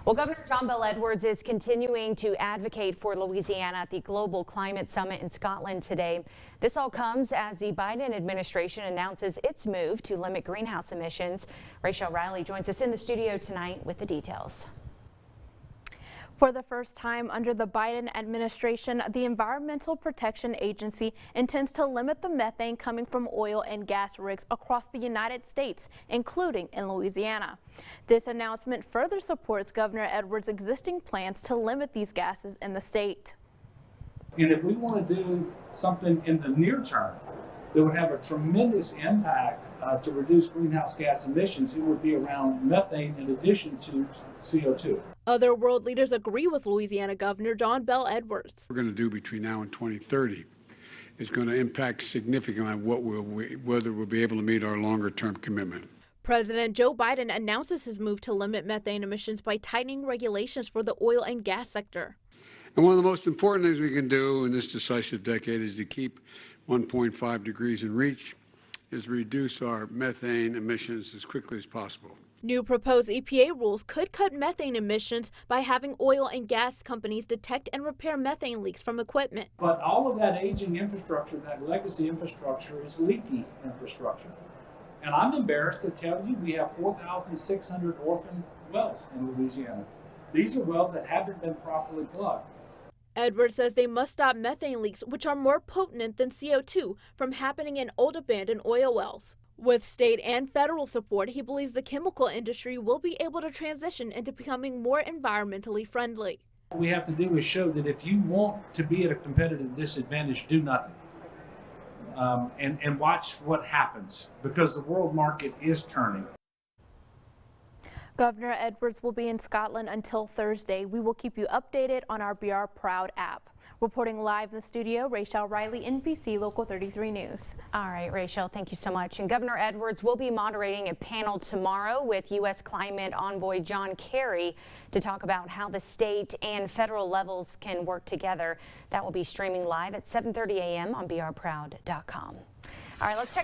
Well, Governor John Bell Edwards is continuing to advocate for Louisiana at the Global Climate Summit in Scotland today. This all comes as the Biden administration announces its move to limit greenhouse emissions. Rachel Riley joins us in the studio tonight with the details. For the first time under the Biden administration, the Environmental Protection Agency intends to limit the methane coming from oil and gas rigs across the United States, including in Louisiana. This announcement further supports Governor Edwards' existing plans to limit these gases in the state. And if we want to do something in the near term that would have a tremendous impact to reduce greenhouse gas emissions, it would be around methane in addition to CO2. Other world leaders agree with Louisiana Governor John Bell Edwards. We're going to do between now and 2030 is going to impact significantly on whether we'll be able to meet our longer-term commitment. President Joe Biden announces his move to limit methane emissions by tightening regulations for the oil and gas sector. And one of the most important things we can do in this decisive decade is to keep 1.5 degrees in reach, is reduce our methane emissions as quickly as possible. New proposed EPA rules could cut methane emissions by having oil and gas companies detect and repair methane leaks from equipment. But all of that aging infrastructure, that legacy infrastructure, is leaky infrastructure. And I'm embarrassed to tell you we have 4,600 orphan wells in Louisiana. These are wells that haven't been properly plugged. Edwards says they must stop methane leaks, which are more potent than CO2, from happening in old abandoned oil wells. With state and federal support, he believes the chemical industry will be able to transition into becoming more environmentally friendly. What we have to do is show that if you want to be at a competitive disadvantage, do nothing. And watch what happens, because the world market is turning. Governor Edwards will be in Scotland until Thursday. We will keep you updated on our BR Proud app. Reporting live in the studio, Rachel Riley, NBC Local 33 News. All right, Rachel, thank you so much. And Governor Edwards will be moderating a panel tomorrow with U.S. Climate Envoy John Kerry to talk about how the state and federal levels can work together. That will be streaming live at 7:30 a.m. on brproud.com. All right, let's check.